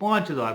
5,000,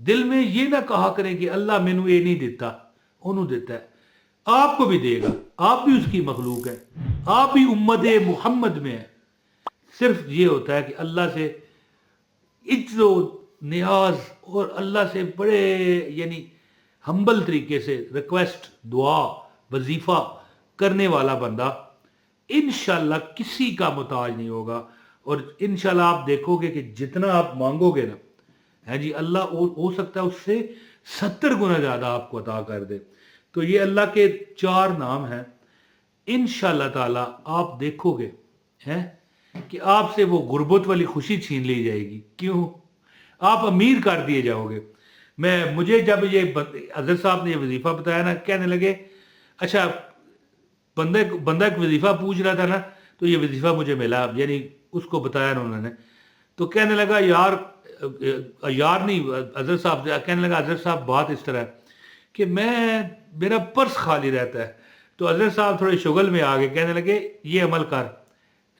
دل میں یہ نہ کہا کریں کہ اللہ مینوں یہ نہیں دیتا، انہوں دیتا ہے، آپ کو بھی دے گا، آپ بھی اس کی مخلوق ہے، آپ بھی امت محمد میں ہے۔ صرف یہ ہوتا ہے کہ اللہ سے عجز و نیاز اور اللہ سے بڑے یعنی ہمبل طریقے سے ریکویسٹ، دعا، وظیفہ کرنے والا بندہ انشاءاللہ کسی کا محتاج نہیں ہوگا، اور انشاءاللہ آپ دیکھو گے کہ جتنا آپ مانگو گے نا، ہے جی، اللہ ہو سکتا ہے اس سے 70 گنا زیادہ آپ کو عطا کر دے۔ تو یہ اللہ کے 4 نام ہیں، انشاءاللہ تعالی آپ دیکھو گے ہیں کہ آپ سے وہ غربت والی خوشی چھین لی جائے گی۔ کیوں؟ آپ امیر کر دیے جاؤ گے۔ مجھے جب یہ حضرت صاحب نے یہ وظیفہ بتایا نا، کہنے لگے اچھا بندہ ایک وظیفہ پوچھ رہا تھا نا، تو یہ وظیفہ مجھے ملا، یعنی اس کو بتایا نا انہوں نے، تو کہنے لگا یار نہیں، حضرت صاحب کہنے لگا حضرت صاحب بات اس طرح ہے کہ میرا پرس خالی رہتا ہے۔ تو حضرت صاحب تھوڑے شغل میں آ گئے، کہنے لگے یہ عمل کر،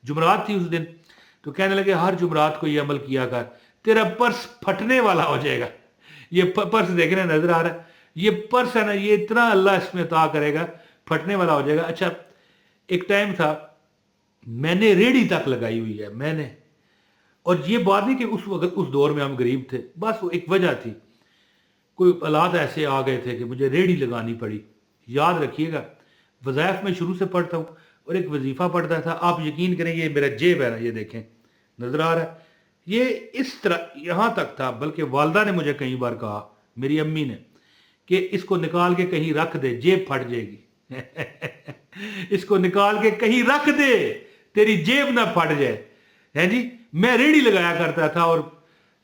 جمعرات تھی اس دن، تو کہنے لگے ہر جمعرات کو یہ عمل کیا کر، تیرا پرس پھٹنے والا ہو جائے گا۔ یہ پرس دیکھنے نظر آ رہا ہے، یہ پرس ہے نا، یہ اتنا اللہ اس میں عطا کرے گا، پھٹنے والا ہو جائے گا۔ اچھا ایک ٹائم تھا، میں نے ریڑھی تک لگائی ہوئی ہے، میں نے، اور یہ بات نہیں کہ اس وقت اس دور میں ہم غریب تھے، بس وہ ایک وجہ تھی، کوئی حالات ایسے آ گئے تھے کہ مجھے ریڑھی لگانی پڑی۔ یاد رکھیے گا، وظائف میں شروع سے پڑھتا ہوں، اور ایک وظیفہ پڑھتا تھا، آپ یقین کریں یہ میرا جیب ہے نا، یہ دیکھیں نظر آ رہا ہے، یہ اس طرح یہاں تک تھا، بلکہ والدہ نے مجھے کئی بار کہا، میری امی نے، کہ اس کو نکال کے کہیں رکھ دے، جیب پھٹ جائے گی۔ اس کو نکال کے کہیں رکھ دے، تیری جیب نہ پھٹ جائے، ہے جی۔ میں ریڑھی لگایا کرتا تھا اور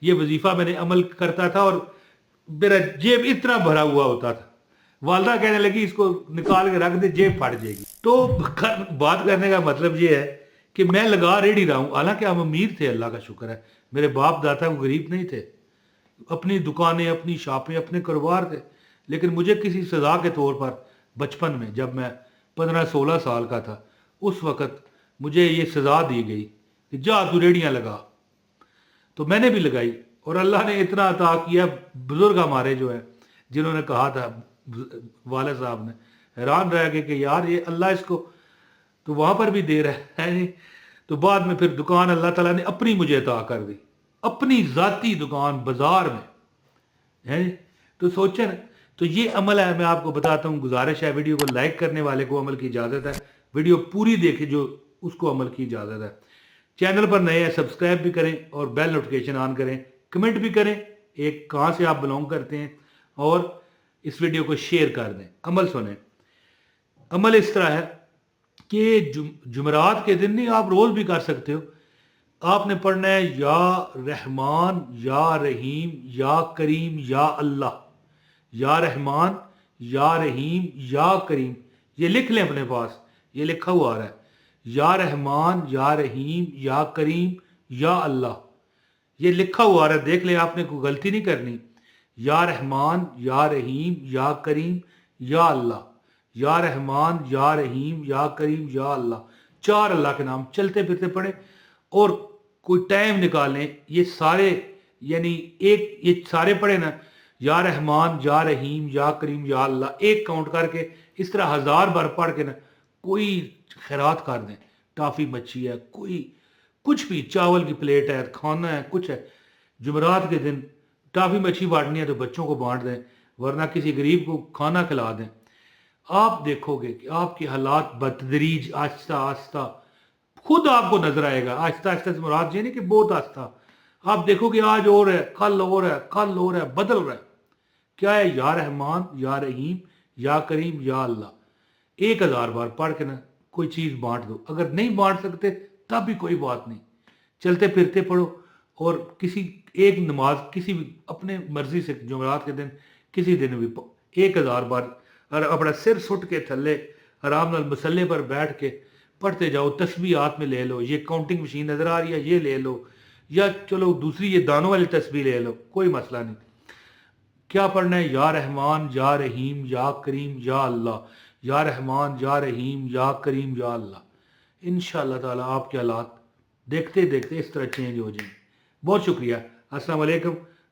یہ وظیفہ میں نے عمل کرتا تھا، اور میرا جیب اتنا بھرا ہوا ہوتا تھا، والدہ کہنے لگی اس کو نکال کے رکھ دے، جیب پھٹ جائے گی۔ تو بات کرنے کا مطلب یہ ہے کہ میں لگا ریڑھی رہا ہوں، حالانکہ ہم امیر تھے، اللہ کا شکر ہے، میرے باپ دادا کو غریب نہیں تھے، اپنی دکانیں، اپنی شاپیں، اپنے کاروبار تھے، لیکن مجھے کسی سزا کے طور پر بچپن میں جب میں 15-16 سال کا تھا، اس وقت مجھے یہ سزا دی گئی کہ جا تو ریڑیاں لگا، تو میں نے بھی لگائی، اور اللہ نے اتنا عطا کیا، بزرگ ہمارے جو ہیں جنہوں نے کہا تھا، والد صاحب نے حیران رہ گئے کہ یار یہ اللہ اس کو تو وہاں پر بھی دے رہا ہے۔ تو بعد میں پھر دکان اللہ تعالیٰ نے اپنی مجھے عطا کر دی، اپنی ذاتی دکان بازار میں، ہے۔ تو سوچیں نا، تو یہ عمل ہے، میں آپ کو بتاتا ہوں، گزارش ہے، ویڈیو کو لائک کرنے والے کو عمل کی اجازت ہے، ویڈیو پوری دیکھیں جو اس کو عمل کی اجازت ہے۔ چینل پر نئے ہیں سبسکرائب بھی کریں اور بیل نوٹیفیکیشن آن کریں، کمنٹ بھی کریں ایک کہاں سے آپ بلونگ کرتے ہیں، اور اس ویڈیو کو شیئر کر دیں۔ عمل سنیں، عمل اس طرح ہے کہ جمعرات کے دن نہیں، آپ روز بھی کر سکتے ہو، آپ نے پڑھنا ہے یا رحمان یا رحیم یا کریم یا اللہ، یا رحمان یا رحیم یا کریم، یہ لکھ لیں اپنے پاس، یہ لکھا ہوا آ رہا ہے، یا رحمان یا رحیم یا کریم یا اللہ، یہ لکھا ہوا آ رہا ہے، دیکھ لیں، آپ نے کوئی غلطی نہیں کرنی، یا رحمان یا رحیم یا کریم یا اللہ، یا رحمان یا رحیم یا کریم یا اللہ، 4 اللہ کے نام چلتے پھرتے پڑھیں، اور کوئی ٹائم نکالیں، یہ سارے یعنی یہ سارے پڑھیں نا، یا رحمان یا رحیم یا کریم یا اللہ، ایک کاؤنٹ کر کے اس طرح 1000 بار پڑھ کے نا کوئی خیرات کر دیں، ٹافی مچھی ہے، کوئی کچھ بھی، چاول کی پلیٹ ہے، کھانا ہے، کچھ ہے، جمعرات کے دن ٹافی مچھی بانٹنی ہے تو بچوں کو بانٹ دیں، ورنہ کسی غریب کو کھانا کھلا دیں۔ آپ دیکھو گے کہ آپ کے حالات بتدریج آہستہ آہستہ خود آپ کو نظر آئے گا۔ آہستہ آہستہ سے مراد یہ نہیں کہ بہت آہستہ، آپ دیکھو گے آج اور ہے، کل اور ہے، کل اور ہے، بدل رہا ہے۔ کیا ہے؟ یا رحمان یا رحیم یا کریم یا اللہ، 1000 بار پڑھ کے نا کوئی چیز بانٹ دو، اگر نہیں بانٹ سکتے تب بھی کوئی بات نہیں، چلتے پھرتے پڑھو، اور کسی ایک نماز کسی بھی اپنے مرضی سے جمعرات کے دن کسی دن بھی 1000 بار، اور اپنا سر سٹ کے تھلے آرام نال مسلے پر بیٹھ کے پڑھتے جاؤ، تسبیح ہاتھ میں لے لو، یہ کاؤنٹنگ مشین نظر آ رہی ہے یہ لے لو، یا چلو دوسری یہ دانوں والی تسبیح لے لو، کوئی مسئلہ نہیں۔ کیا پڑھنا ہے؟ یا رحمان یا رحیم یا کریم یا اللہ، یا رحمان یا رحیم یا کریم یا اللہ۔ انشاءاللہ تعالیٰ آپ کے حالات دیکھتے دیکھتے اس طرح چینج ہو جائیں۔ بہت شکریہ، السلام علیکم